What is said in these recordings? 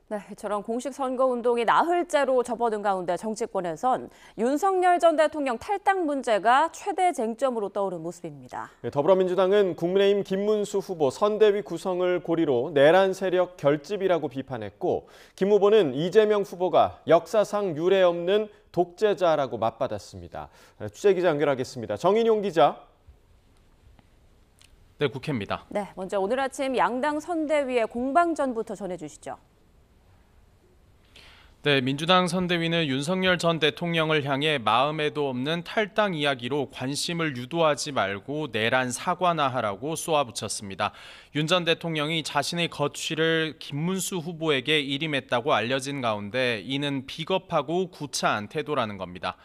네, 이처럼 공식 선거운동이 나흘째로 접어든 가운데 정치권에선 윤석열 전 대통령 탈당 문제가 최대 쟁점으로 떠오른 모습입니다. 더불어민주당은 국민의힘 김문수 후보 선대위 구성을 고리로 내란 세력 결집이라고 비판했고, 김 후보는 이재명 후보가 역사상 유례 없는 독재자라고 맞받았습니다. 취재기자 연결하겠습니다. 정인용 기자. 네, 국회입니다. 네, 먼저 오늘 아침 양당 선대위의 공방전부터 전해주시죠. 네, 민주당 선대위는 윤석열 전 대통령을 향해 마음에도 없는 탈당 이야기로 관심을 유도하지 말고 내란 사과나 하라고 쏘아붙였습니다. 윤 전 대통령이 자신의 거취를 김문수 후보에게 일임했다고 알려진 가운데 이는 비겁하고 구차한 태도라는 겁니다.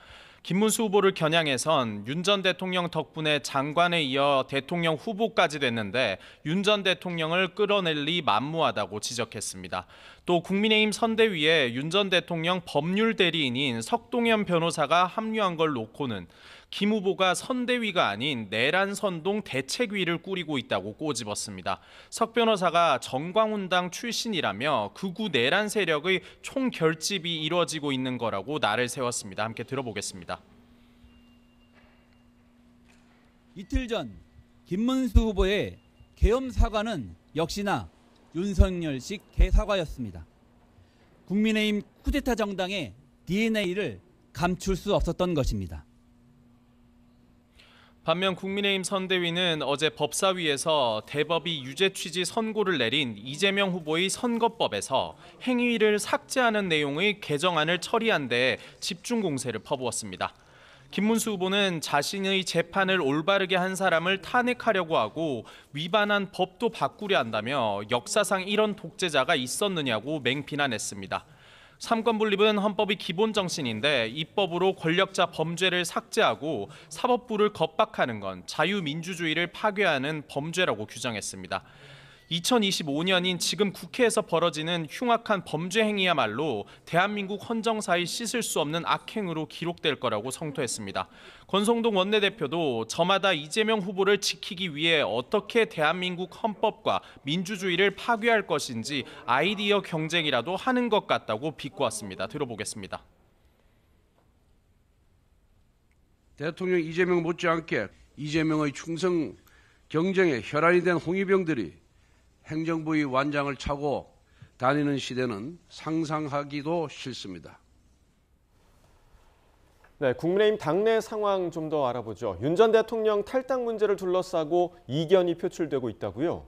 김문수 후보를 겨냥해선 윤 전 대통령 덕분에 장관에 이어 대통령 후보까지 됐는데 윤 전 대통령을 끌어낼 리 만무하다고 지적했습니다. 또 국민의힘 선대위에 윤 전 대통령 법률 대리인인 석동현 변호사가 합류한 걸 놓고는 김 후보가 선대위가 아닌 내란 선동 대책위를 꾸리고 있다고 꼬집었습니다. 석 변호사가 정광훈당 출신이라며 극우 내란 세력의 총결집이 이루어지고 있는 거라고 날을 세웠습니다. 함께 들어보겠습니다. 이틀 전 김문수 후보의 계엄 사과는 역시나 윤석열식 개사과였습니다. 국민의힘 쿠데타 정당의 DNA를 감출 수 없었던 것입니다. 반면 국민의힘 선대위는 어제 법사위에서 대법이 유죄 취지 선고를 내린 이재명 후보의 선거법에서 행위를 삭제하는 내용의 개정안을 처리한 데 집중 공세를 퍼부었습니다. 김문수 후보는 자신의 재판을 올바르게 한 사람을 탄핵하려고 하고 위반한 법도 바꾸려 한다며 역사상 이런 독재자가 있었느냐고 맹비난했습니다. 삼권 분립은 헌법의 기본 정신인데 입법으로 권력자 범죄를 삭제하고 사법부를 겁박하는 건 자유민주주의를 파괴하는 범죄라고 규정했습니다. 2025년인 지금 국회에서 벌어지는 흉악한 범죄 행위야말로 대한민국 헌정사의 씻을 수 없는 악행으로 기록될 거라고 성토했습니다. 권성동 원내대표도 저마다 이재명 후보를 지키기 위해 어떻게 대한민국 헌법과 민주주의를 파괴할 것인지 아이디어 경쟁이라도 하는 것 같다고 비꼬았습니다. 들어보겠습니다. 대통령 이재명 못지않게 이재명의 충성 경쟁에 혈안이 된 홍위병들이 행정부의 완장을 차고 다니는 시대는 상상하기도 싫습니다. 네, 국민의힘 당내 상황 좀 더 알아보죠. 윤 전 대통령 탈당 문제를 둘러싸고 이견이 표출되고 있다고요?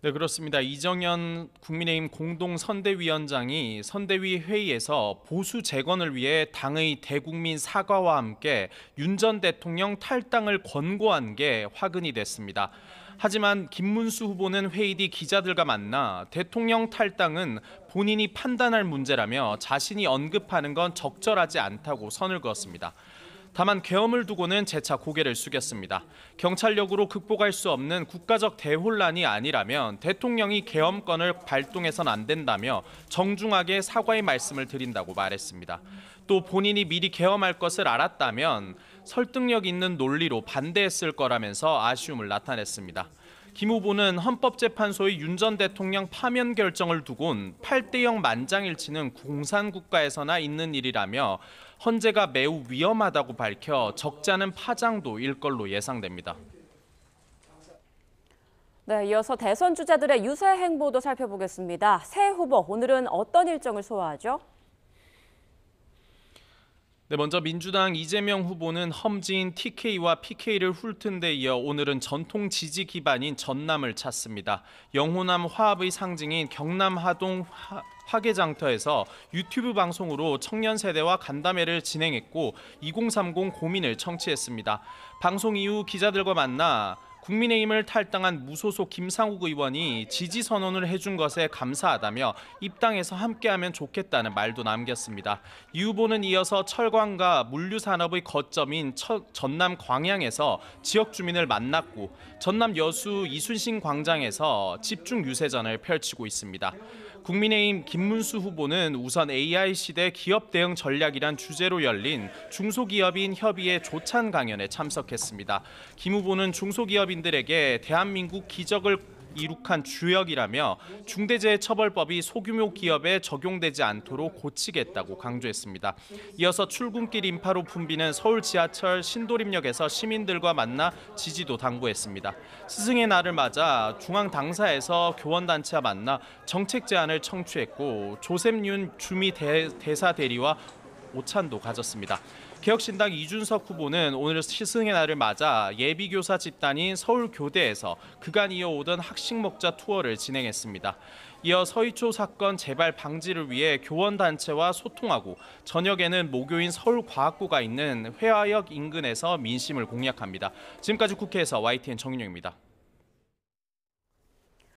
네, 그렇습니다. 이정현 국민의힘 공동선대위원장이 선대위 회의에서 보수 재건을 위해 당의 대국민 사과와 함께 윤 전 대통령 탈당을 권고한 게 화근이 됐습니다. 하지만 김문수 후보는 회의 뒤 기자들과 만나 대통령 탈당은 본인이 판단할 문제라며 자신이 언급하는 건 적절하지 않다고 선을 그었습니다. 다만 계엄을 두고는 재차 고개를 숙였습니다. 경찰력으로 극복할 수 없는 국가적 대혼란이 아니라면 대통령이 계엄권을 발동해선 안 된다며 정중하게 사과의 말씀을 드린다고 말했습니다. 또 본인이 미리 계엄할 것을 알았다면 설득력 있는 논리로 반대했을 거라면서 아쉬움을 나타냈습니다. 김 후보는 헌법재판소의 윤 전 대통령 파면 결정을 두곤 8대0 만장일치는 공산국가에서나 있는 일이라며 헌재가 매우 위험하다고 밝혀 적지 않은 파장도 일 걸로 예상됩니다. 네, 이어서 대선 주자들의 유세 행보도 살펴보겠습니다. 새 후보, 오늘은 어떤 일정을 소화하죠? 네, 먼저 민주당 이재명 후보는 험지인 TK와 PK를 훑은 데 이어 오늘은 전통 지지 기반인 전남을 찾습니다. 영호남 화합의 상징인 경남 하동 화개장터에서 유튜브 방송으로 청년 세대와 간담회를 진행했고 2030 고민을 청취했습니다. 방송 이후 기자들과 만나 국민의힘을 탈당한 무소속 김상욱 의원이 지지 선언을 해준 것에 감사하다며 입당해서 함께하면 좋겠다는 말도 남겼습니다. 이 후보는 이어서 철강과 물류산업의 거점인 전남 광양에서 지역 주민을 만났고 전남 여수 이순신 광장에서 집중 유세전을 펼치고 있습니다. 국민의힘 김문수 후보는 우선 AI 시대 기업 대응 전략이란 주제로 열린 중소기업인 협의회 조찬 강연에 참석했습니다. 김 후보는 중소기업인들에게 대한민국 기적을 이룩한 주역이라며 중대재해처벌법이 소규모 기업에 적용되지 않도록 고치겠다고 강조했습니다. 이어서 출근길 인파로 붐비는 서울 지하철 신도림역에서 시민들과 만나 지지도 당부했습니다. 스승의 날을 맞아 중앙당사에서 교원단체와 만나 정책 제안을 청취했고 조셉윤 주미 대사 대리와 오찬도 가졌습니다. 개혁신당 이준석 후보는 오늘 스승의 날을 맞아 예비교사 집단인 서울교대에서 그간 이어오던 학식먹자 투어를 진행했습니다. 이어 서희초 사건 재발 방지를 위해 교원단체와 소통하고 저녁에는 모교인 서울과학고가 있는 회화역 인근에서 민심을 공략합니다. 지금까지 국회에서 YTN 정인용입니다.